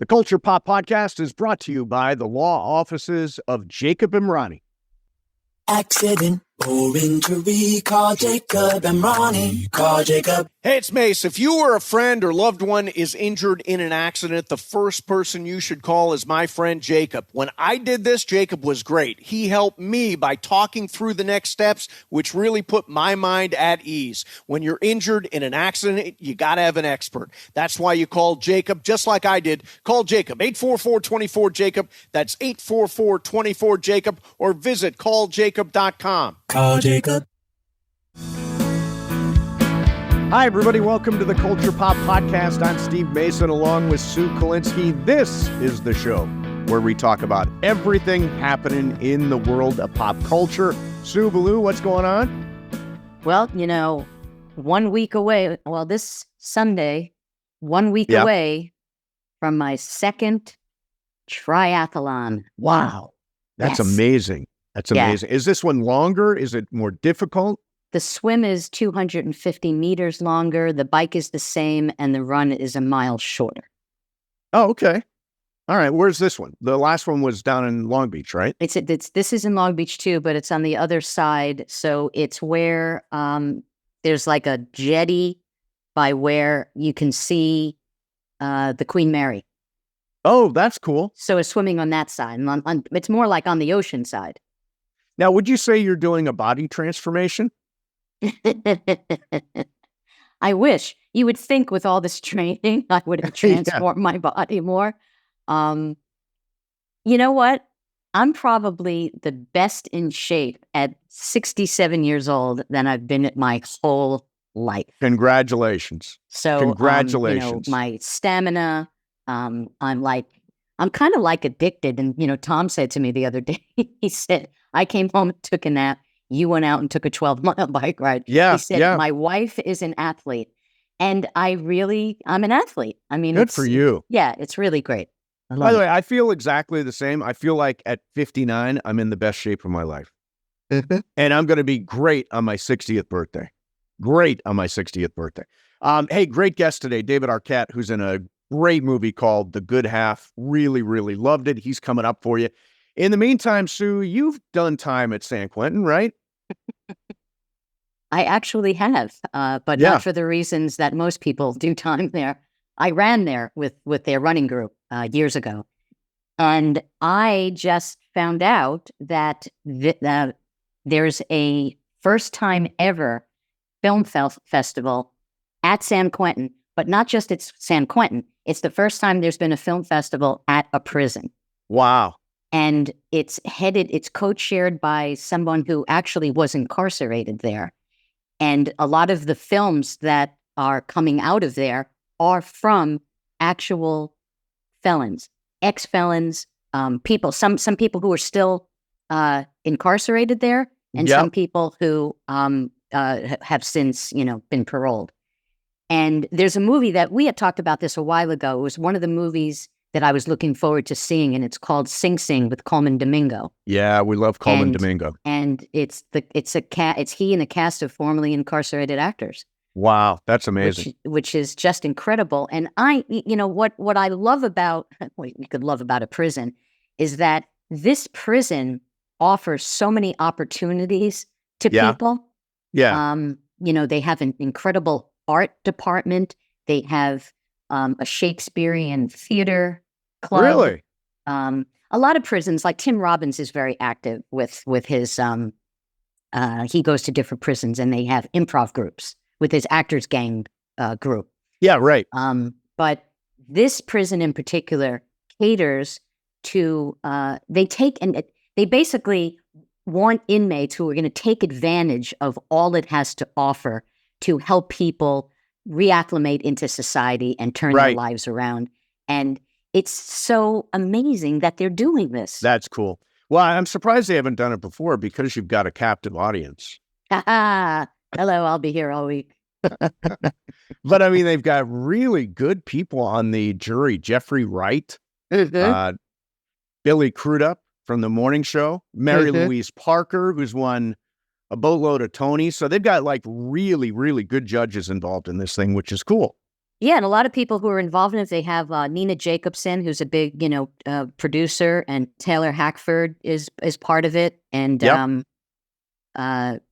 The Culture Pop Podcast is brought to you by the law offices of 𝐀𝐫𝐫𝐪𝐮𝐞. Accident or injury, call Jacob Emrani. Call Jacob. Hey, it's Mase. If you or a friend or loved one is injured in an accident, the first person you should call is my friend Jacob. When I did this, Jacob was great. He helped me by talking through the next steps, which really put my mind at ease. When you're injured in an accident, you got to have an expert. That's why you call Jacob, just like I did. Call Jacob, 844-24-JACOB. That's 844-24-JACOB, or visit calljacob.com. Call Jacob. Hi, everybody. Welcome to the Culture Pop Podcast. I'm Steve Mason along with Sue 𝐃𝐚𝐯𝐲. This is the show where we talk about everything happening in the world of pop culture. Sue Ballou, what's going on? Well, 1 week away. Well, this Sunday, 1 week away from my second triathlon. Wow. That's amazing. That's amazing. Is this one longer? Is it more difficult? The swim is 250 meters longer. The bike is the same, and the run is a mile shorter. Oh, okay. All right. Where's this one? The last one was down in Long Beach, right? This is in Long Beach too, but it's on the other side. So it's where there's like a jetty by where you can see the Queen Mary. Oh, that's cool. So it's swimming on that side. And it's more like on the ocean side. Now, would you say you're doing a body transformation? I wish. You would think with all this training, I would have transformed my body more. You know what? I'm probably the best in shape at 67 years old than I've been at my whole life. Congratulations. So, congratulations. My stamina, I'm kind of like addicted. And, Tom said to me the other day, he said, I came home and took a nap. You went out and took a 12-mile bike ride. Yeah. He said, my wife is an athlete. And I'm an athlete. I mean, good for you. Yeah, it's really great. By the way, I feel exactly the same. I feel like at 59, I'm in the best shape of my life. And I'm going to be great on my 60th birthday. Great on my 60th birthday. Hey, great guest today, David Arquette, who's in a great movie called The Good Half. Really, really loved it. He's coming up for you. In the meantime, Sue, you've done time at San Quentin, right? I actually have, but not for the reasons that most people do time there. I ran there with their running group years ago. And I just found out that there's a first time ever film festival at San Quentin, but not just at San Quentin. It's the first time there's been a film festival at a prison. Wow. And it's co-chaired by someone who actually was incarcerated there. And a lot of the films that are coming out of there are from actual felons, ex-felons, people, some people who are still incarcerated there, and some people who have since, been paroled. And there's a movie that we had talked about this a while ago. It was one of the movies that I was looking forward to seeing, and it's called Sing Sing with Colman Domingo. Yeah, we love Colman Domingo. And it's he and a cast of formerly incarcerated actors. Wow, that's amazing. Which is just incredible. And what I love about what you could love about a prison is that this prison offers so many opportunities to people. Yeah. They have an incredible art department. They have a Shakespearean theater club. Really? A lot of prisons, like Tim Robbins is very active with his, he goes to different prisons and they have improv groups with his Actors Gang group. Yeah, right. But this prison in particular caters to, they basically want inmates who are going to take advantage of all it has to offer to help people reacclimate into society and turn their lives around. And it's so amazing that they're doing this. That's cool. Well, I'm surprised they haven't done it before because you've got a captive audience. Hello, I'll be here all week. But I mean, they've got really good people on the jury. Jeffrey Wright, Billy Crudup from The Morning Show, Mary Louise Parker, who's won a boatload of Tonys. So they've got like really, really good judges involved in this thing, which is cool. Yeah, and a lot of people who are involved in it, they have Nina Jacobson, who's a big, producer, and Taylor Hackford is part of it, and Yep.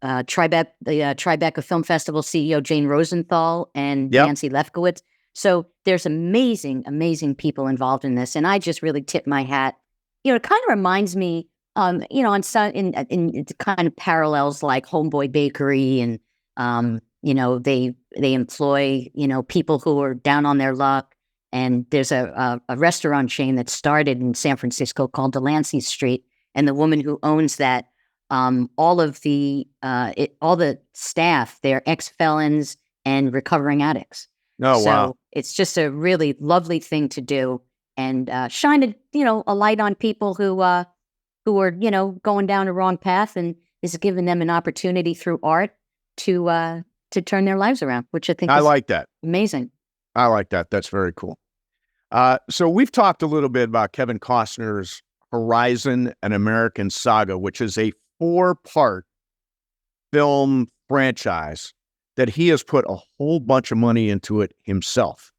Tribeca Film Festival CEO Jane Rosenthal and Yep. Nancy Lefkowitz. So there's amazing, amazing people involved in this, and I just really tip my hat. It kind of reminds me, on some in kind of parallels like Homeboy Bakery, and they employ people who are down on their luck. And there's a restaurant chain that started in San Francisco called Delancey Street, and the woman who owns that, all the staff, they're ex-felons and recovering addicts. Oh, So wow. it's just a really lovely thing to do, and shine a light on people who are going down a wrong path, and is giving them an opportunity through art to turn their lives around, which I think I is like that. amazing. I like that. That's very cool. So we've talked a little bit about Kevin Costner's Horizon: An American Saga, which is a 4-part film franchise that he has put a whole bunch of money into it himself.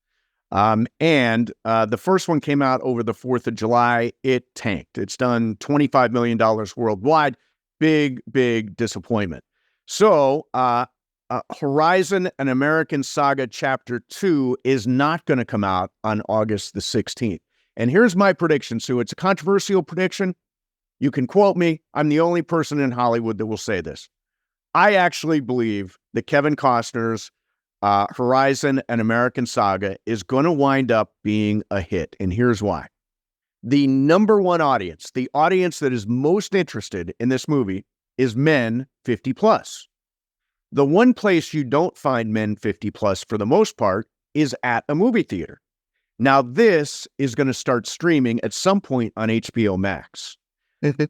And the first one came out over the 4th of July. It tanked. It's done $25 million worldwide. Big, big disappointment. So Horizon: An American Saga Chapter 2 is not going to come out on August the 16th. And here's my prediction, Sue. It's a controversial prediction. You can quote me. I'm the only person in Hollywood that will say this. I actually believe that Kevin Costner's Horizon: An American Saga is going to wind up being a hit. And here's why. The number one audience, the audience that is most interested in this movie, is men 50 plus. The one place you don't find men 50 plus for the most part is at a movie theater. Now, this is going to start streaming at some point on HBO Max.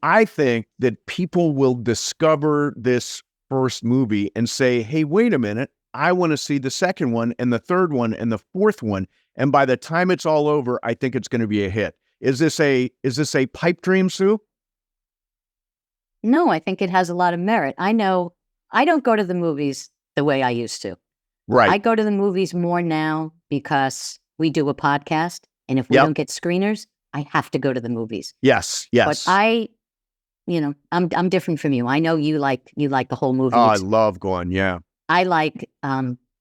I think that people will discover this first movie and say, hey, wait a minute, I want to see the second one and the third one and the fourth one. And by the time it's all over, I think it's going to be a hit. Is this a pipe dream, Sue? No, I think it has a lot of merit. I know I don't go to the movies the way I used to. Right. I go to the movies more now because we do a podcast, and if we Yep. don't get screeners, I have to go to the movies. Yes. But I'm different from you. I know you like the whole movie. Oh, I love going. Yeah. I like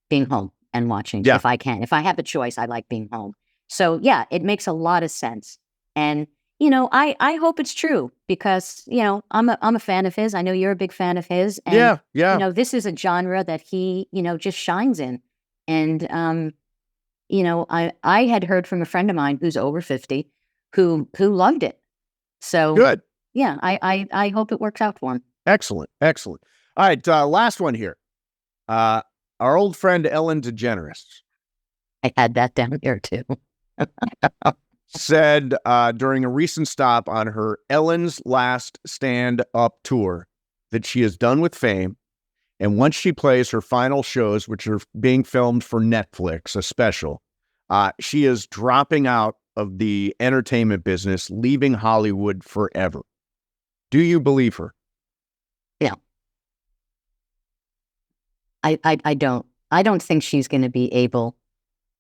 being home and watching if I can. If I have a choice, I like being home. So yeah, it makes a lot of sense. And I hope it's true because I'm a fan of his. I know you're a big fan of his. And, yeah. This is a genre that he just shines in. And I had heard from a friend of mine who's over 50 who loved it. So Good. Yeah, I hope it works out for him. Excellent. All right. Last one here. Our old friend Ellen DeGeneres I had that down here too. said during a recent stop on her Ellen's Last Stand Up tour that she is done with fame. And once she plays her final shows, which are being filmed for Netflix, a special, she is dropping out of the entertainment business, leaving Hollywood forever. Do you believe her? Yeah. I don't think she's going to be able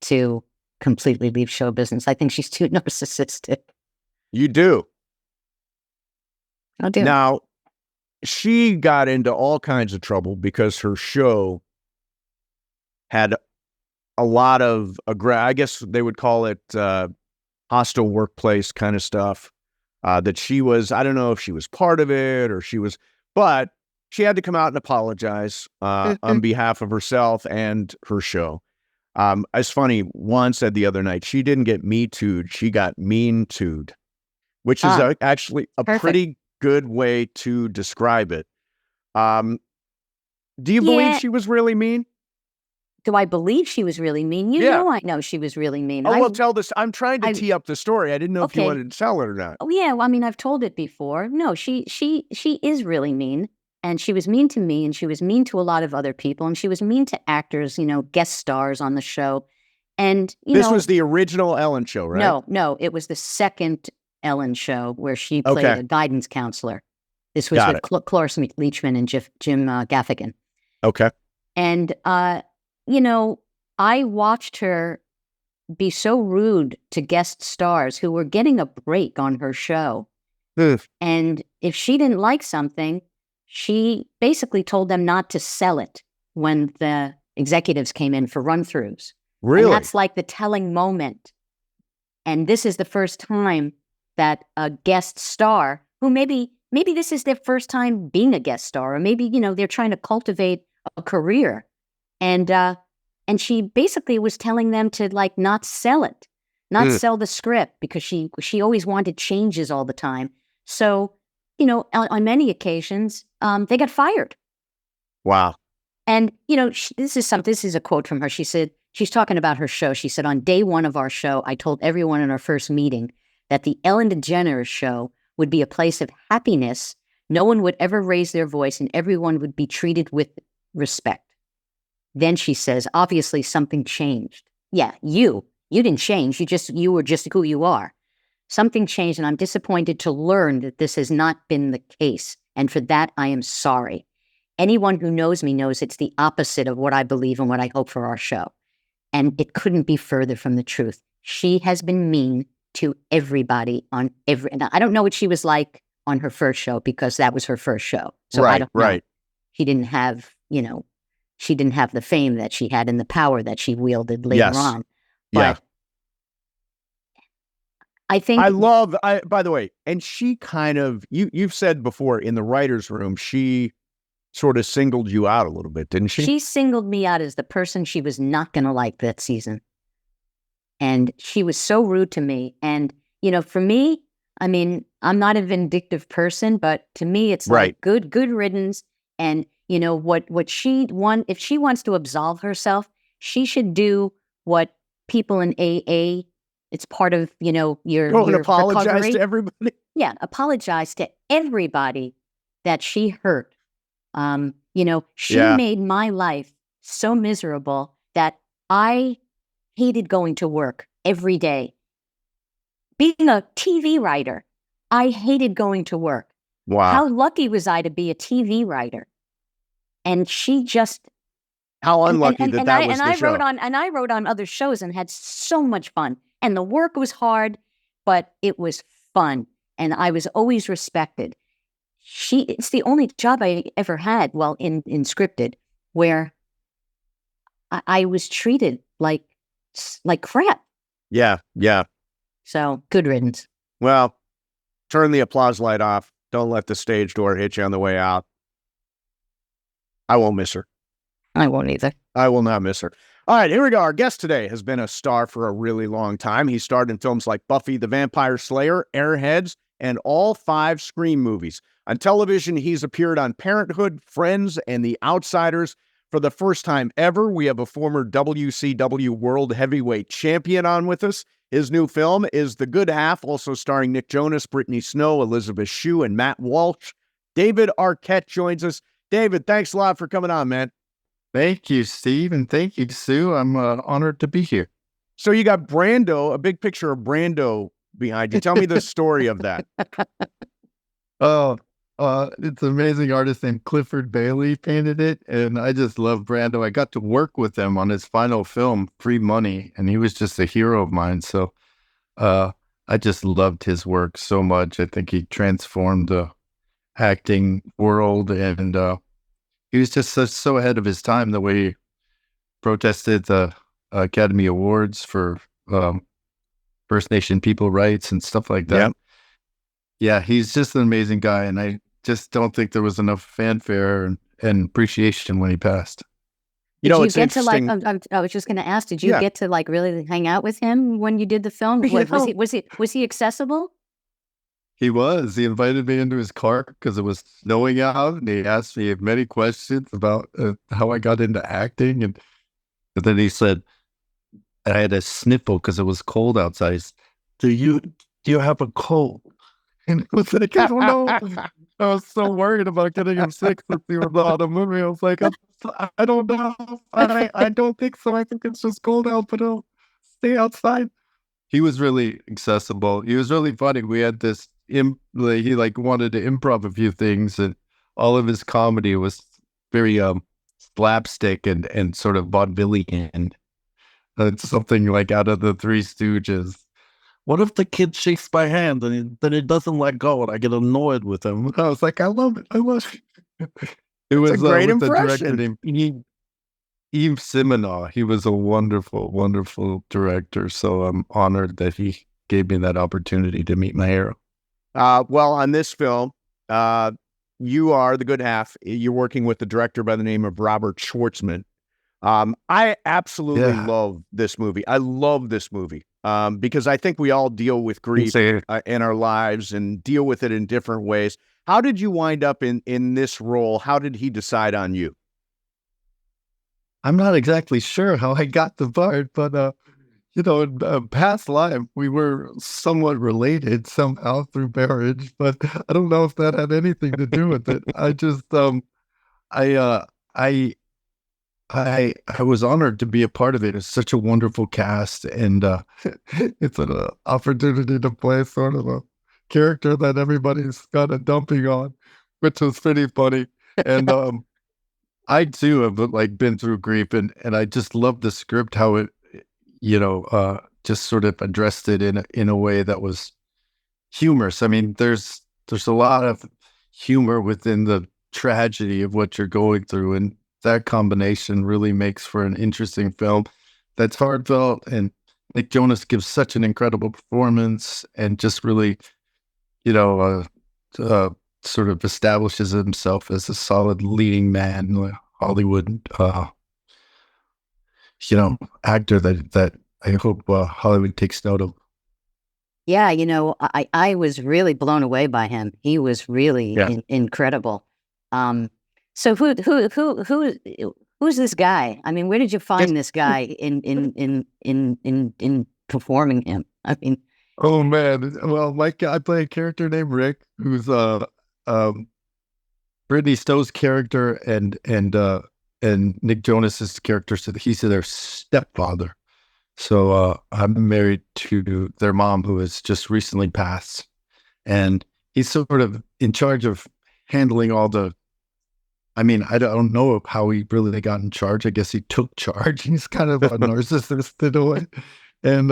to completely leave show business. I think she's too narcissistic. You do. I do. Now, she got into all kinds of trouble because her show had a lot of, I guess they would call it hostile workplace kind of stuff. That she was, I don't know if she was part of it or but she had to come out and apologize on behalf of herself and her show. It's funny, Juan said the other night, she didn't get Me Too'd, she got Mean Too'd, which is actually a pretty good way to describe it. Do you believe she was really mean? Do I believe she was really mean? You know I know she was really mean. Oh, well, tell this. I'm trying to tee up the story. I didn't know if you wanted to tell it or not. Oh, yeah. Well, I mean, I've told it before. No, she is really mean. And she was mean to me, and she was mean to a lot of other people, and she was mean to actors, guest stars on the show. And, this was the original Ellen show, right? No, it was the second Ellen show where she played a guidance counselor. This was with Cloris Leachman and Jim Gaffigan. Okay. And, I watched her be so rude to guest stars who were getting a break on her show. And if she didn't like something, she basically told them not to sell it when the executives came in for run-throughs. Really? And that's like the telling moment. And this is the first time that a guest star, who maybe this is their first time being a guest star, or maybe, they're trying to cultivate a career. And she basically was telling them to like not sell it, not sell the script, because she always wanted changes all the time. So, on many occasions, they got fired. Wow. And, this is a quote from her. She said, she's talking about her show. She said, on day one of our show, I told everyone in our first meeting that the Ellen DeGeneres show would be a place of happiness. No one would ever raise their voice and everyone would be treated with respect. Then she says, obviously something changed. Yeah, you didn't change. You were just who you are. Something changed, and I'm disappointed to learn that this has not been the case. And for that, I am sorry. Anyone who knows me knows it's the opposite of what I believe and what I hope for our show. And it couldn't be further from the truth. She has been mean to everybody and I don't know what she was like on her first show, because that was her first show. So I don't know. Right. She didn't have, she didn't have the fame that she had and the power that she wielded later on. But I think by the way, and she kind of, you've said before in the writer's room, she sort of singled you out a little bit, didn't she? She singled me out as the person she was not going to like that season. And she was so rude to me. And, for me, I mean, I'm not a vindictive person, but to me, it's like good riddance. And, what if she wants to absolve herself, she should do what people in AA, it's part of, your apologize recovery. To everybody. Yeah, apologize to everybody that she hurt. She made my life so miserable that I hated going to work every day. Being a TV writer, I hated going to work. Wow. How lucky was I to be a TV writer? And she just... How unlucky that was the show. I wrote on other shows and had so much fun. And the work was hard, but it was fun. And I was always respected. It's the only job I ever had, in scripted, where I was treated like crap. Yeah. So, good riddance. Well, turn the applause light off. Don't let the stage door hit you on the way out. I won't miss her. I won't either. I will not miss her. All right, here we go. Our guest today has been a star for a really long time. He starred in films like Buffy the Vampire Slayer, Airheads, and all 5 Scream movies. On television, he's appeared on Parenthood, Friends, and The Outsiders. For the first time ever, we have a former WCW World Heavyweight Champion on with us. His new film is The Good Half, also starring Nick Jonas, Brittany Snow, Elizabeth Shue, and Matt Walsh. David Arquette joins us. David, thanks a lot for coming on, man. Thank you, Steve, and thank you, Sue. I'm honored to be here. So you got Brando, a big picture of Brando behind you. Tell me the story of that. It's an amazing artist named Clifford Bailey painted it, and I just love Brando. I got to work with him on his final film, Free Money, and he was just a hero of mine. So I just loved his work so much. I think he transformed the acting world, and he was just so ahead of his time, the way he protested the Academy Awards for First Nation people rights and stuff like that. Yep. Yeah, he's just an amazing guy, and I just don't think there was enough fanfare and appreciation when he passed. You know, it's interesting. I was just going to ask, did you get to really hang out with him when you did the film? Was he accessible? He was. He invited me into his car because it was snowing out, and he asked me many questions about how I got into acting. And then he said, I had a sniffle because it was cold outside. He said, do you have a cold? And I was like, I don't know. I was so worried about getting him sick since he was on the movie. I was like, I don't know. I don't think so. I think it's just cold out, but I'll stay outside. He was really accessible. He was really funny. We had this, he wanted to improv a few things, and all of his comedy was very slapstick and sort of vaudevillian. It's something like out of the Three Stooges. What if the kid shakes my hand and then it doesn't let go and I get annoyed with him? And I was like, I love it. I love it. It It's was a great with the impression. director named 𝐃𝐚𝐯𝐲. He was a wonderful, wonderful director. So I'm honored that he gave me that opportunity to meet my hero. Well, on this film, you are the good half. You're working with the director by the name of Robert Schwartzman. I absolutely love this movie. I love this movie because I think we all deal with grief in our lives and deal with it in different ways. How did you wind up in this role? How did he decide on you? I'm not exactly sure how I got the part, but in past life, we were somewhat related somehow through marriage, but I don't know if that had anything to do with it. I just, I was honored to be a part of it. It's such a wonderful cast, and it's an opportunity to play sort of a character that everybody's kind of dumping on, which was pretty funny. And I too have been through grief, and I just love the script, how it just sort of addressed it in a way that was humorous. I mean, there's a lot of humor within the tragedy of what you're going through, and that combination really makes for an interesting film that's heartfelt. And Nick Jonas gives such an incredible performance, and just really, sort of establishes himself as a solid leading man in the Hollywood, actor that I hope Hollywood takes note of. Yeah, I was really blown away by him. He was really incredible. So who's this guy? I mean, where did you find this guy in performing him? I mean, oh man, well, I play a character named Rick, who's Brittany Stowe's character, and Nick Jonas's character. So he's their stepfather. So I'm married to their mom, who has just recently passed, and he's sort of in charge of handling all the. I mean, I don't know how he really got in charge. I guess he took charge. He's kind of a narcissist in a way, and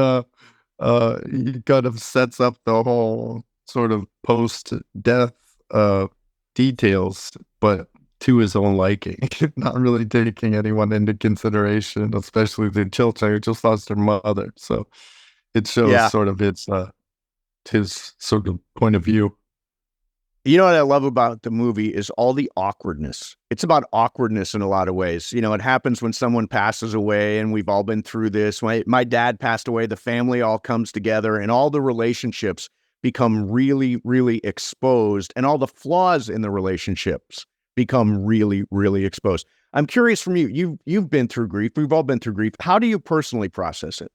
he kind of sets up the whole sort of post-death details, but to his own liking, not really taking anyone into consideration, especially the children who just lost their mother. So it shows sort of his sort of point of view. You know what I love about the movie is all the awkwardness. It's about awkwardness in a lot of ways. It happens when someone passes away, and we've all been through this. My dad passed away, the family all comes together, and all the relationships become really, really exposed, and all the flaws in the relationships become really, really exposed. I'm curious from you. You've been through grief. We've all been through grief. How do you personally process it?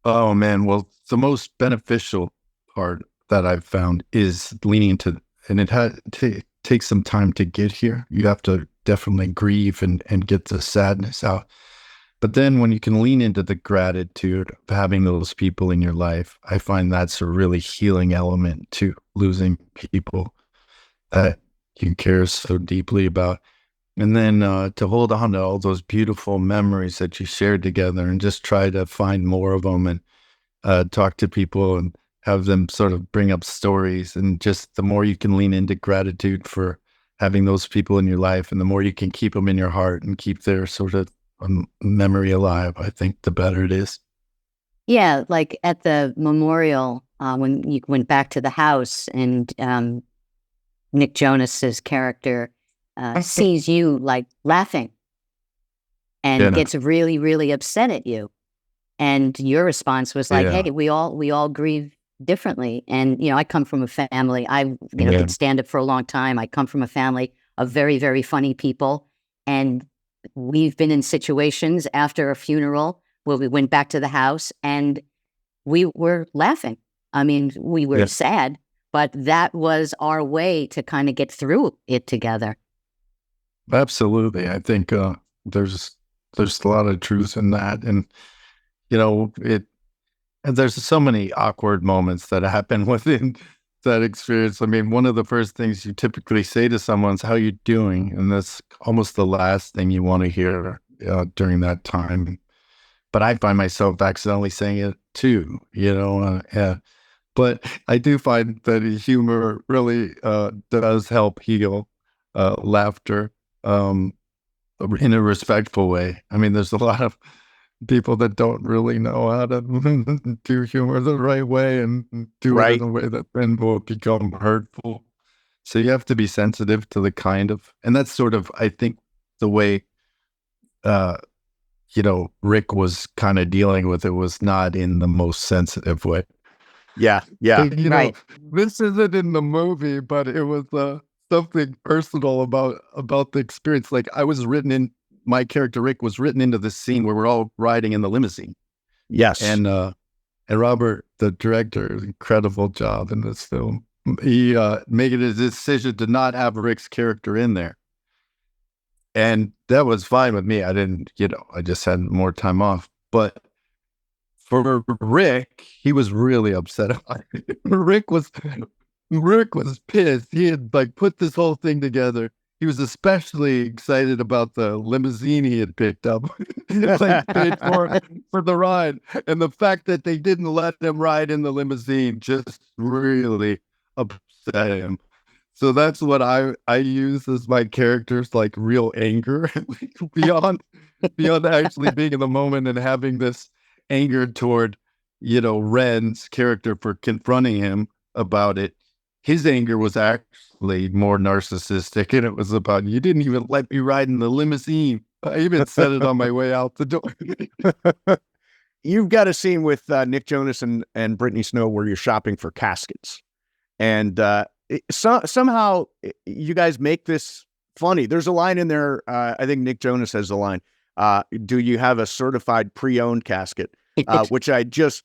Oh man, well, the most beneficial part that I've found is leaning into, and it takes some time to get here. You have to definitely grieve and get the sadness out. But then when you can lean into the gratitude of having those people in your life, I find that's a really healing element to losing people that you care so deeply about. And then to hold on to all those beautiful memories that you shared together, and just try to find more of them, and talk to people and have them sort of bring up stories. And just the more you can lean into gratitude for having those people in your life, and the more you can keep them in your heart and keep their sort of memory alive, I think the better it is. Yeah, like at the memorial, when you went back to the house, and Nick Jonas's character sees you laughing, and gets really, really upset at you. And your response was hey, we all grieve differently. And, I come from a family, I could stand up for a long time. I come from a family of very, very funny people. And we've been in situations after a funeral where we went back to the house and we were laughing. I mean, we were sad, but that was our way to kind of get through it together. Absolutely. I think there's a lot of truth in that. And, and there's so many awkward moments that happen within that experience. I mean, one of the first things you typically say to someone is, "How you doing?" And that's almost the last thing you want to hear during that time. But I find myself accidentally saying it too, but I do find that humor really does help heal laughter in a respectful way. I mean, there's a lot of people that don't really know how to do humor the right way and do it in a way that then will become hurtful. So you have to be sensitive to and that's sort of, I think, the way, Rick was kind of dealing with it was not in the most sensitive way. Yeah. But, this isn't in the movie, but it was something personal about the experience. Like my character Rick was written into this scene where we're all riding in the limousine. Yes. And Robert, the director, incredible job in this film. He made a decision to not have Rick's character in there. And that was fine with me. I didn't, I just had more time off. But for Rick, he was really upset about it. Rick was pissed. He had put this whole thing together. He was especially excited about the limousine he had picked up, paid for the ride. And the fact that they didn't let him ride in the limousine just really upset him. So that's what I use as my character's real anger, beyond actually being in the moment and having this anger toward, Ren's character for confronting him about it. His anger was actually more narcissistic, and it was about, you didn't even let me ride in the limousine. I even said it on my way out the door. You've got a scene with Nick Jonas and Brittany Snow where you're shopping for caskets. And somehow you guys make this funny. There's a line in there. I think Nick Jonas has a line. Do you have a certified pre-owned casket? Which I just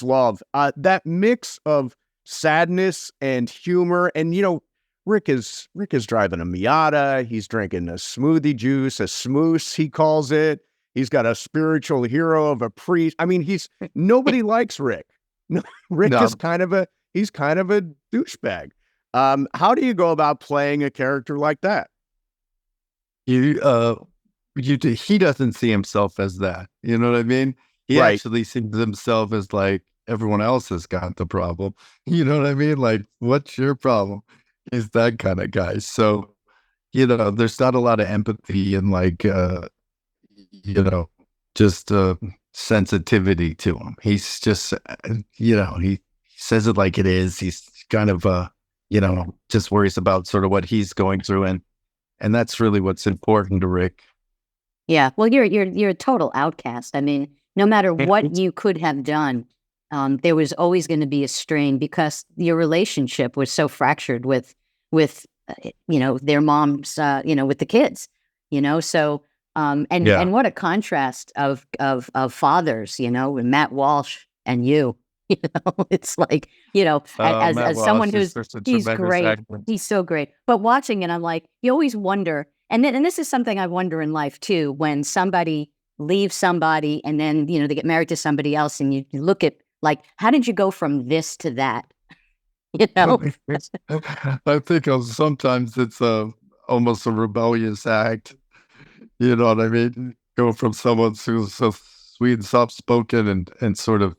love. That mix of sadness and humor. And, Rick is driving a Miata. He's drinking a smoothie juice, a smooth, he calls it. He's got a spiritual hero of a priest. I mean, nobody likes Rick. No, Rick is kind of a douchebag. How do you go about playing a character like that? He doesn't see himself as that. You know what I mean? He actually sees himself as everyone else has got the problem. You know what I mean? What's your problem? He's that kind of guy. So, there's not a lot of empathy and just sensitivity to him. He's just, he says it like it is. He's kind of, just worries about sort of what he's going through. And that's really what's important to Rick. Yeah. Well, you're a total outcast. I mean, no matter what you could have done, there was always going to be a strain because your relationship was so fractured with their moms, with the kids, so, and what a contrast of fathers, with Matt Walsh and you, it's as someone he's great. Actor. He's so great. But watching it, I'm you always wonder, and this is something I wonder in life too, when somebody leave somebody and then, they get married to somebody else and you look at how did you go from this to that? I think sometimes it's almost a rebellious act. You know what I mean? Go from someone who's so sweet and soft-spoken and sort of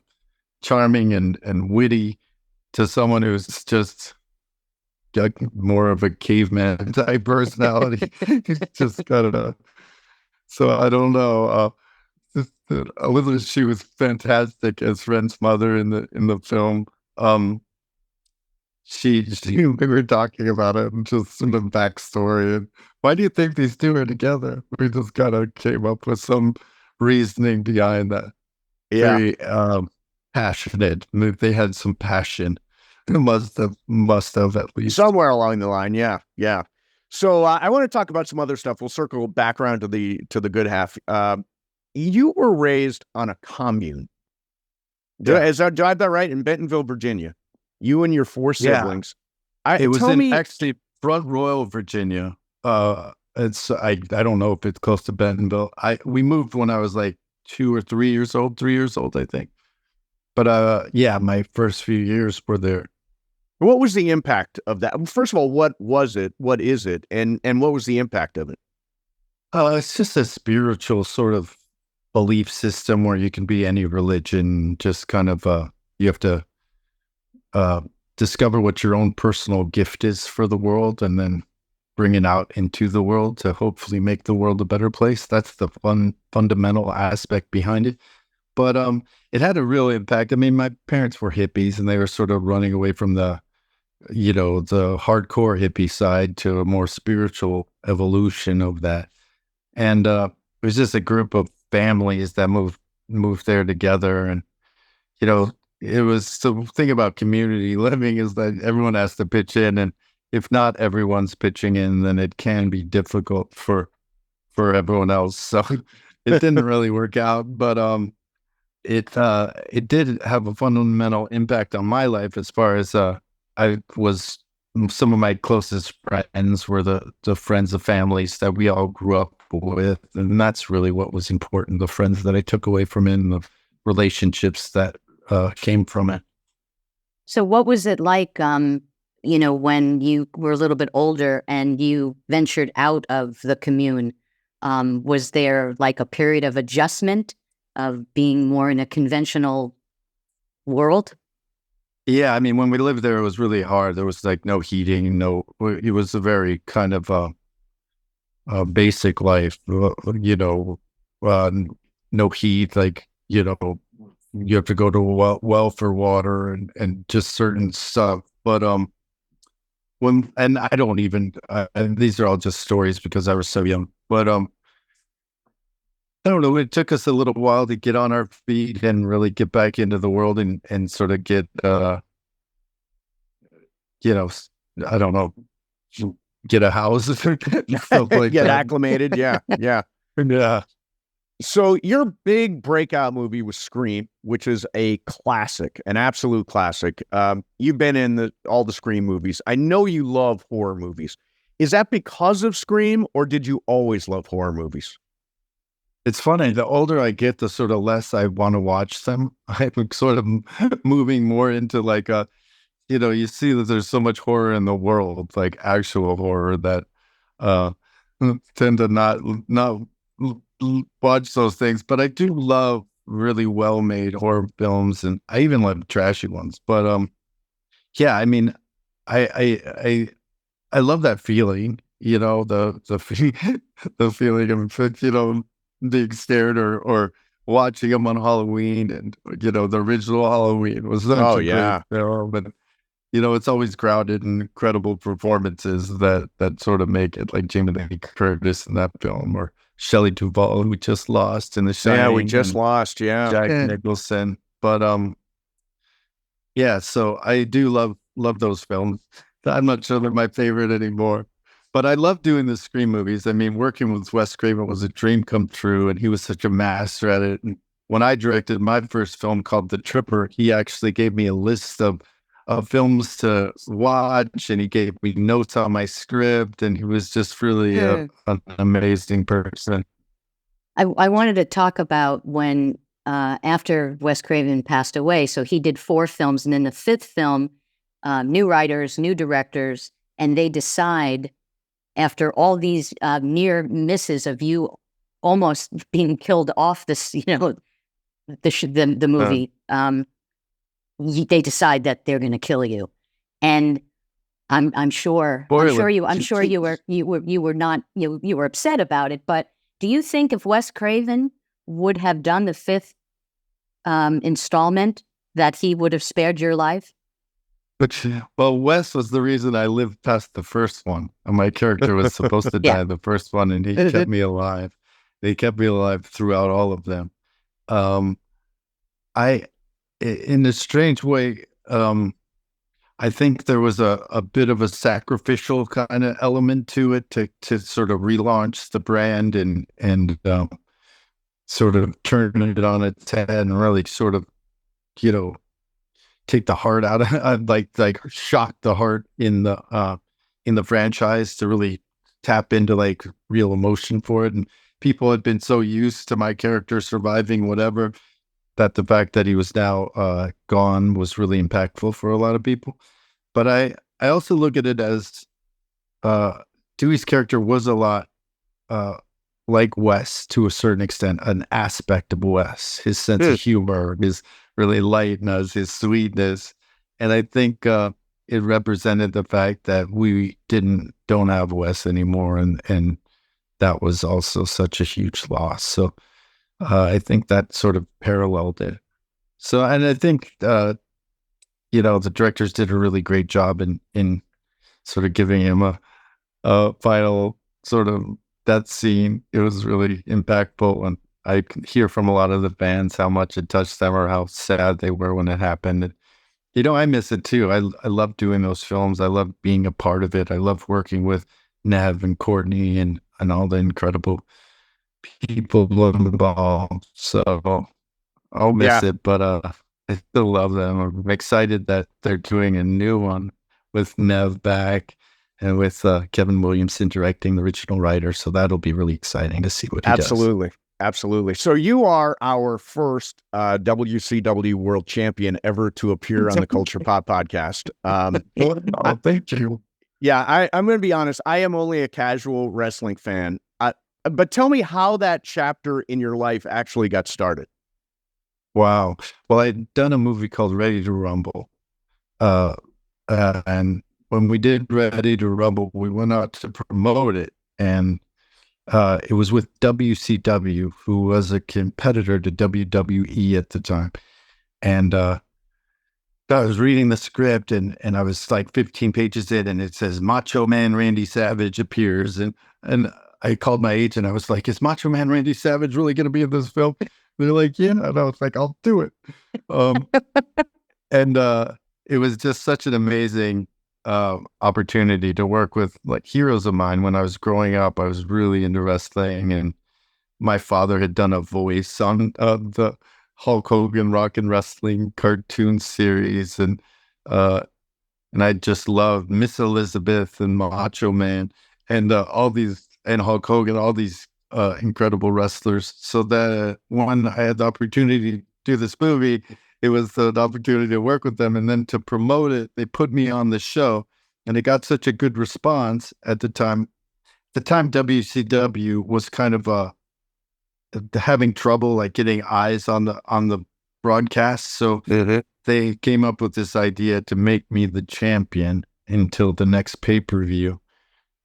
charming and witty to someone who's just got more of a caveman type personality. Just kind of so I don't know. Elizabeth Shue was fantastic as Ren's mother in the film. We were talking about it and just sort of backstory and why do you think these two are together? We just kind of came up with some reasoning behind that. Yeah. Very passionate. They had some passion. Must have at least somewhere along the line. Yeah. So I want to talk about some other stuff. We'll circle back around to the good half. You were raised on a commune. Do I have that right? In Bentonville, Virginia. You and your four siblings. It was actually Front Royal, Virginia. It's I don't know if it's close to Bentonville. We moved when I was 2 or 3 years old. 3 years old, I think. But my first few years were there. What was the impact of that? First of all, what was it? What is it? And what was the impact of it? It's just a spiritual sort of belief system where you can be any religion, just kind of, you have to uh, discover what your own personal gift is for the world and then bring it out into the world to hopefully make the world a better place. That's the fundamental aspect behind it. But it had a real impact. I mean, my parents were hippies and they were sort of running away from the hardcore hippie side to a more spiritual evolution of that. And it was just a group of families that moved there together. And, it was the thing about community living is that everyone has to pitch in. And if not everyone's pitching in, then it can be difficult for everyone else. So it didn't really work out. But it did have a fundamental impact on my life as far as some of my closest friends were the friends of families that we all grew up with, and that's really what was important, the friends that I took away from it and the relationships that came from it. So what was it like, when you were a little bit older and you ventured out of the commune? Was there like a period of adjustment of being more in a conventional world? Yeah, I mean, when we lived there, it was really hard. There was like no heating, it was a very kind of basic life, no heat, like, you have to go to a well for water and just certain stuff. But and I don't even, and these are all just stories because I was so young, but I don't know. It took us a little while to get on our feet and really get back into the world and sort of get, I don't know, get a house, stuff like Get that. acclimated. Yeah. Yeah. Yeah. So your big breakout movie was Scream, which is a classic, an absolute classic. You've been in all the Scream movies. I know you love horror movies. Is that because of Scream, or did you always love horror movies? It's funny. The older I get, the sort of less I want to watch them. I'm sort of moving more into like you see that there's so much horror in the world, like actual horror, that uh, tend to not watch those things. But I do love really well-made horror films, and I even love trashy ones. But yeah, I mean, I love that feeling, the feeling of being scared or watching them on Halloween, and the original Halloween was such a great film, and it's always grounded in incredible performances that sort of make it, like Jamie Lee Curtis in that film, or Shelley Duvall, who we just lost in The Shining. Yeah, we just lost. Yeah, Jack Nicholson. But yeah, so I do love those films. I'm not sure they're my favorite anymore, but I love doing the Scream movies. I mean, working with Wes Craven was a dream come true, and he was such a master at it. And when I directed my first film called The Tripper, he actually gave me a list of films to watch, and he gave me notes on my script, and he was just really an amazing person. I wanted to talk about when, after Wes Craven passed away, so he did 4 films, and then the 5th film, new writers, new directors, and they decide, after all these near misses of you almost being killed off this, the movie, they decide that they're going to kill you, and I'm sure you were upset about it. But do you think if Wes Craven would have done the 5th installment, that he would have spared your life? Well, Wes was the reason I lived past the first one. And my character was supposed to die the first one, and he kept me alive. They kept me alive throughout all of them. In a strange way, I think there was a bit of a sacrificial kind of element to it to sort of relaunch the brand and sort of turn it on its head and really sort of, take the heart out of like shock the heart in the franchise, to really tap into like real emotion for it. And people had been so used to my character surviving whatever, that the fact that he was now gone was really impactful for a lot of people. But I also look at it as Dewey's character was a lot like Wes to a certain extent, an aspect of Wes, his sense of humor, his really lightness, his sweetness. And I think it represented the fact that we don't have Wes anymore. And that was also such a huge loss. So I think that sort of paralleled it. So, and I think, the directors did a really great job in sort of giving him a final sort of death scene. It was really impactful. And I could hear from a lot of the fans how much it touched them or how sad they were when it happened. And, I miss it too. I love doing those films. I love being a part of it. I love working with Nev and Courtney and all the incredible people involved. So I'll miss it, but I still love them. I'm excited that they're doing a new one with Nev back and with Kevin Williamson directing, the original writer. So that'll be really exciting to see what he does. Absolutely. So you are our first WCW world champion ever to appear on the Culture Pop podcast. Thank you. Yeah, I'm going to be honest. I am only a casual wrestling fan. But tell me how that chapter in your life actually got started. Wow. Well, I'd done a movie called Ready to Rumble. And when we did Ready to Rumble, we went out to promote it. And it was with WCW, who was a competitor to WWE at the time. And I was reading the script and I was like 15 pages in, and it says Macho Man Randy Savage appears. And I called my agent. I was like, is Macho Man Randy Savage really going to be in this film? They're like, yeah. And I was like, I'll do it. And it was just such an amazing opportunity to work with like heroes of mine. When I was growing up, I was really into wrestling, and my father had done a voice on the Hulk Hogan Rock and Wrestling cartoon series, and I just loved Miss Elizabeth and Macho Man and all these, and Hulk Hogan, all these incredible wrestlers. So that when I had the opportunity to do this movie, it was an opportunity to work with them. And then to promote it, they put me on the show, and it got such a good response at the time. At the time, WCW was kind of having trouble like getting eyes on the broadcast. So they came up with this idea to make me the champion until the next pay-per-view.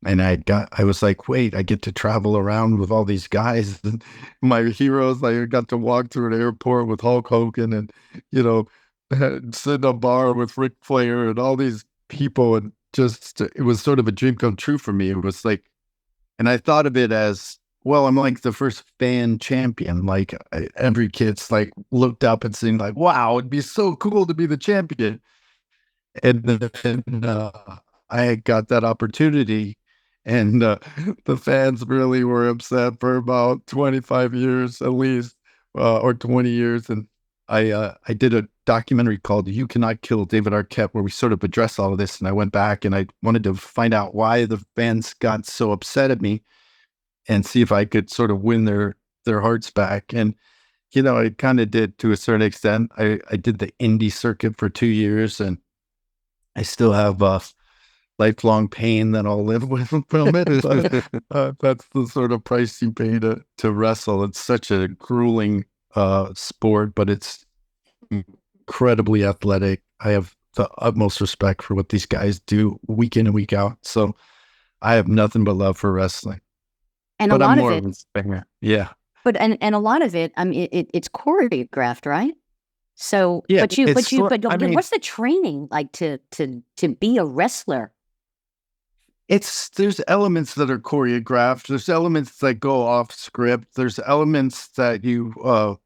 And I was like, wait, I get to travel around with all these guys, and my heroes. I got to walk through an airport with Hulk Hogan, and, sit in a bar with Ric Flair and all these people. And just, it was sort of a dream come true for me. It was like, and I thought of it as, well, I'm like the first fan champion. Like every kid's like looked up and saying like, wow, it'd be so cool to be the champion. And then I got that opportunity. And the fans really were upset for about 25 years at least, or 20 years. And I did a documentary called You Cannot Kill David Arquette, where we sort of addressed all of this. And I went back and I wanted to find out why the fans got so upset at me and see if I could sort of win their hearts back. And, I kind of did to a certain extent. I did the indie circuit for 2 years, and I still have lifelong pain that I'll live with from it. That's the sort of price you pay to wrestle. It's such a grueling sport, but it's incredibly athletic. I have the utmost respect for what these guys do week in and week out. So I have nothing but love for wrestling. And but a lot I'm more of it, yeah. But and a lot of it, I mean, it's choreographed, right? So, Yeah, what's the training like to be a wrestler? There's elements that are choreographed. There's elements that go off script. There's elements that the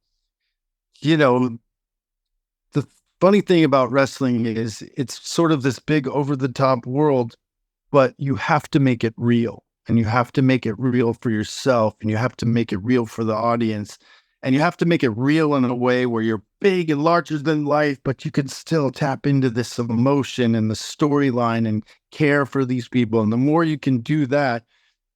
funny thing about wrestling is it's sort of this big over the top world, but you have to make it real, and you have to make it real for yourself, and you have to make it real for the audience, and you have to make it real in a way where you're big and larger than life, but you can still tap into this emotion and the storyline and care for these people. And the more you can do that,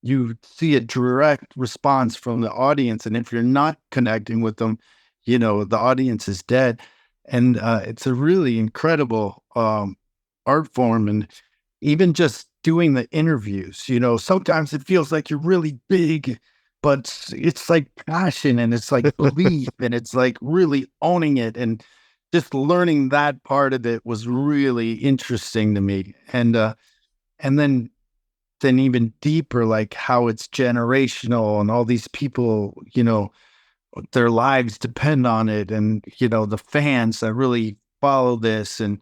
you see a direct response from the audience. And if you're not connecting with them, the audience is dead. And it's a really incredible art form. And even just doing the interviews, sometimes it feels like you're really big but it's like passion and it's like belief and it's like really owning it, and just learning that part of it was really interesting to me. And then even deeper, like how it's generational and all these people, their lives depend on it, and the fans that really follow this. And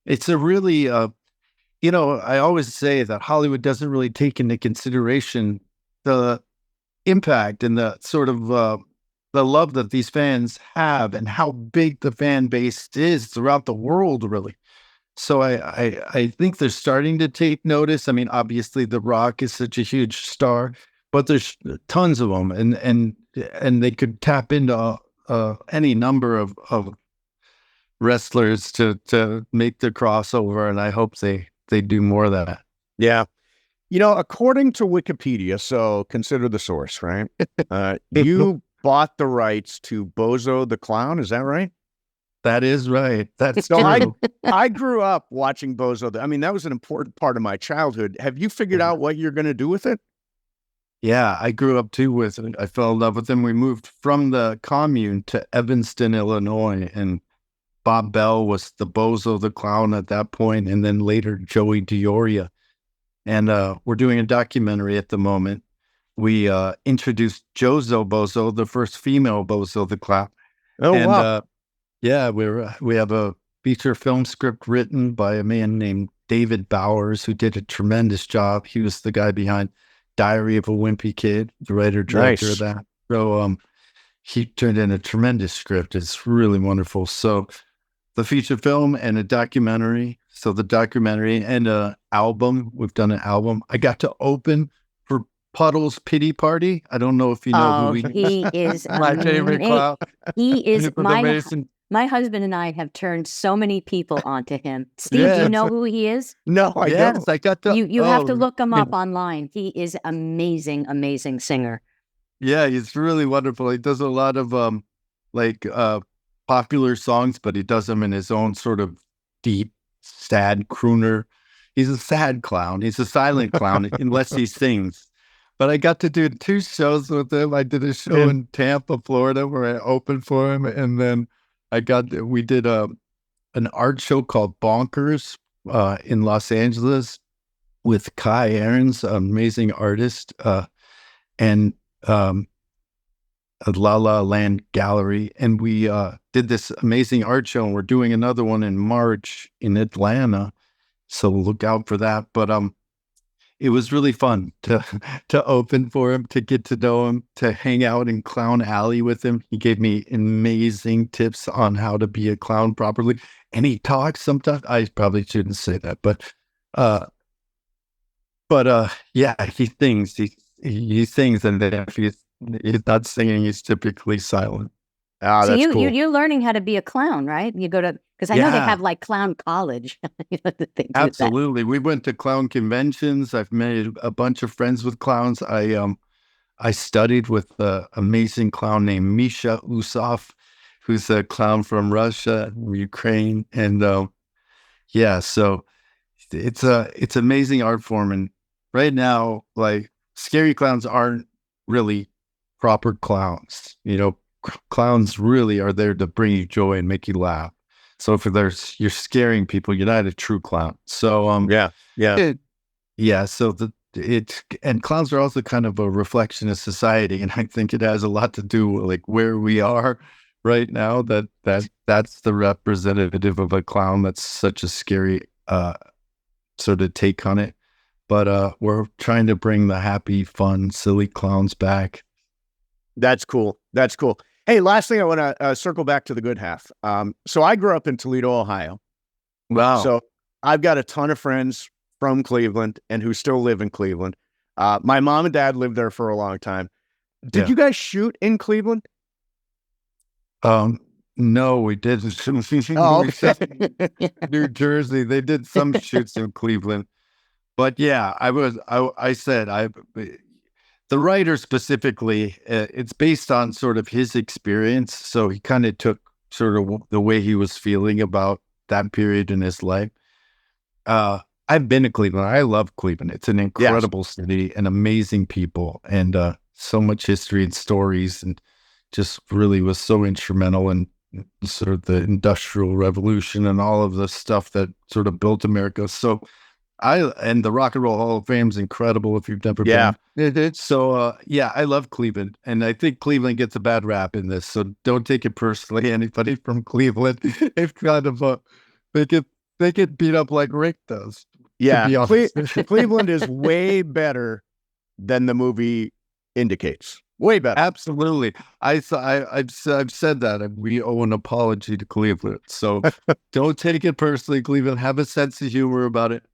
it's a really I always say that Hollywood doesn't really take into consideration the impact and the sort of the love that these fans have and how big the fan base is throughout the world, really. So I think they're starting to take notice. I mean, obviously The Rock is such a huge star, but there's tons of them, and they could tap into any number of wrestlers to make the crossover, and I hope they do more of that. Yeah. According to Wikipedia, so consider the source, right? You bought the rights to Bozo the Clown. Is that right? That is right. That's So true. I grew up watching Bozo. I mean, that was an important part of my childhood. Have you figured out what you're going to do with it? Yeah, I grew up too with it. I fell in love with him. We moved from the Commune to Evanston, Illinois, and Bob Bell was the Bozo the Clown at that point, and then later Joey Dioria. And we're doing a documentary at the moment. We introduced Jozo Bozo, the first female Bozo the Clown. Oh, And wow. yeah, we have a feature film script written by a man named David Bowers, who did a tremendous job. He was the guy behind Diary of a Wimpy Kid, the writer-director Nice. of that. So he turned in a tremendous script. It's really wonderful. So the feature film and a documentary. So the documentary and an album. We've done an album. I got to open for Puddle's Pity Party. I don't know if you know who he is my favorite clown. He is With amazing. my husband and I have turned so many people onto him. Steve, do you Yes. know who he is? No, I Yes, don't. I got to. You have to oh, look him up online. He is amazing, amazing singer. Yeah, he's really wonderful. He does a lot of popular songs, but he does them in his own sort of deep, sad crooner. He's a sad clown. He's a silent clown unless he sings. But I got to do 2 shows with him. I did a show in Tampa, Florida, where I opened for him, and then we did an art show called Bonkers in Los Angeles with 𝐃𝐚𝐯𝐿𝐼, an amazing artist, and a La La Land gallery. And we did this amazing art show, and we're doing another one in March in Atlanta. So look out for that. But it was really fun to open for him, to get to know him, to hang out in Clown Alley with him. He gave me amazing tips on how to be a clown properly. And he talks sometimes. I probably shouldn't say that, but yeah, he sings. He sings, and then if he's not singing, he's typically silent. Ah, So that's cool. you're learning how to be a clown, right? You go to, because I know they Yeah. have like clown college. You know, that they do that. Absolutely. We went to clown conventions. I've made a bunch of friends with clowns. I studied with an amazing clown named Misha Usov, who's a clown from Russia, Ukraine. And yeah, so it's amazing art form. And right now, like, scary clowns aren't really proper clowns. Clowns really are there to bring you joy and make you laugh. So if you're scaring people, you're not a true clown. So Yeah. yeah. So and clowns are also kind of a reflection of society, and I think it has a lot to do with like where we are right now. That's the representative of a clown. That's such a scary sort of take on it. But we're trying to bring the happy, fun, silly clowns back. That's cool. That's cool. Hey, last thing I want to circle back to the good half. So I grew up in Toledo, Ohio. Wow. So I've got a ton of friends from Cleveland and who still live in Cleveland. My mom and dad lived there for a long time. Did Yeah. you guys shoot in Cleveland? No, we didn't. Oh, We shot okay. in New Jersey. They did some shoots in Cleveland. But yeah, I said, the writer specifically, it's based on sort of his experience. So he kind of took sort of the way he was feeling about that period in his life. I've been to Cleveland. I love Cleveland. It's an incredible city and amazing people. And so much history and stories, and just really was so instrumental in sort of the Industrial Revolution and all of the stuff that sort of built America. So and the Rock and Roll Hall of Fame is incredible if you've never been. So, I love Cleveland. And I think Cleveland gets a bad rap in this. So don't take it personally. Anybody from Cleveland, it's kind of they get beat up like Rick does. Yeah. Cleveland is way better than the movie indicates. Way better. Absolutely. I've said that. We owe an apology to Cleveland. So don't take it personally, Cleveland. Have a sense of humor about it.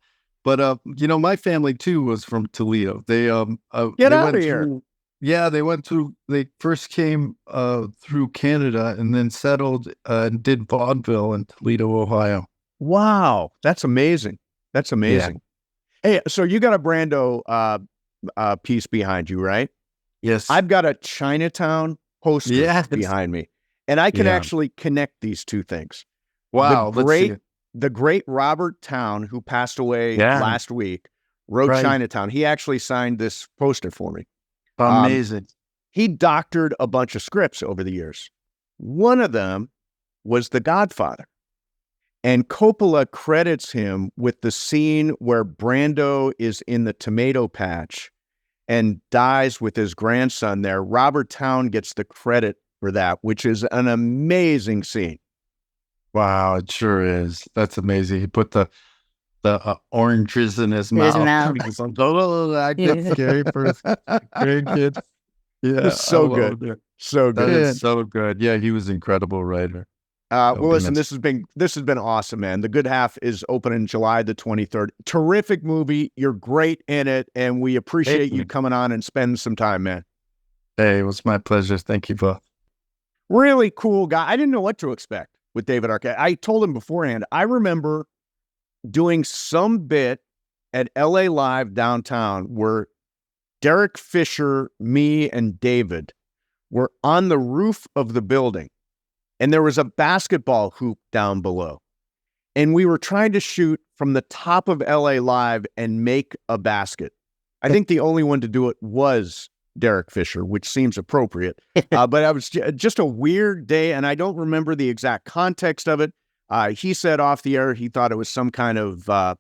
But, my family, too, was from Toledo. They Get out of here. They first came through Canada and then settled and did vaudeville in Toledo, Ohio. Wow. That's amazing. That's amazing. Yeah. Hey, so you got a Brando piece behind you, right? Yes. I've got a Chinatown poster behind me. And I can actually connect these two things. Wow. The great Robert Towne, who passed away last week, wrote Chinatown. He actually signed this poster for me. Amazing. He doctored a bunch of scripts over the years. One of them was The Godfather. And Coppola credits him with the scene where Brando is in the tomato patch and dies with his grandson there. Robert Towne gets the credit for that, which is an amazing scene. Wow, it sure is. That's amazing. He put the oranges in his mouth. He's like, I get scary for his grandkids. Yeah, so good. So good. That is so good. Yeah, he was an incredible writer. Well, listen, this has been awesome, man. The Good Half is opening July the 23rd. Terrific movie. You're great in it, and we appreciate you coming on and spending some time, man. Hey, it was my pleasure. Thank you both. Really cool guy. I didn't know what to expect with David Arquette. I told him beforehand, I remember doing some bit at LA Live downtown where Derek Fisher, me, and David were on the roof of the building, and there was a basketball hoop down below. And we were trying to shoot from the top of LA Live and make a basket. I think the only one to do it was Derek Fisher, which seems appropriate. But it was just a weird day, and I don't remember the exact context of it. He said off the air he thought it was some kind of like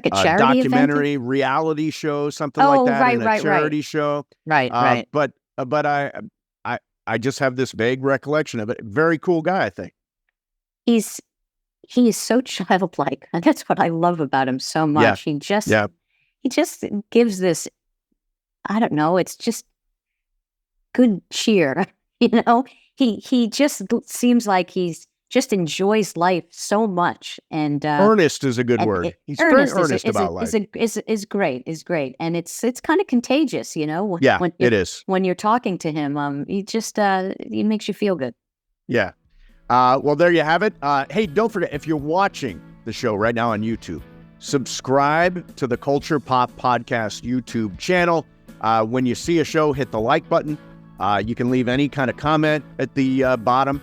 a charity documentary, event? Reality show, something like that, charity show. Right. But I just have this vague recollection of it. Very cool guy, I think. He is so childlike, and that's what I love about him so much. Yeah. He just gives this, I don't know, it's just good cheer. He just seems like he's just enjoys life so much. And earnest is a good word. He's very earnest about life. Is great, and it's kind of contagious, it is. When you're talking to him, he makes you feel good. Yeah. Well, there you have it. Hey, don't forget, if you're watching the show right now on YouTube, subscribe to the Culture Pop Podcast YouTube channel. When you see a show, hit the like button. You can leave any kind of comment at the bottom.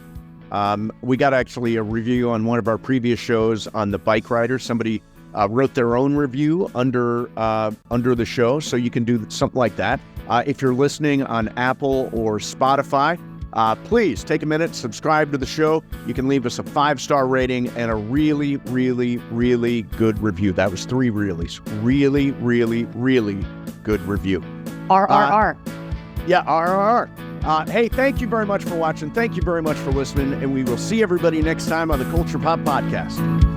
We got actually a review on one of our previous shows on the bike riders. Somebody wrote their own review under the show, so you can do something like that. If you're listening on Apple or Spotify, please take a minute, subscribe to the show. You can leave us a 5-star rating and a really, really, really good review. That was 3 reallys. Really, really, really good review. RRR. Yeah, RRR. Hey, thank you very much for watching. Thank you very much for listening. And we will see everybody next time on the Culture Pop Podcast.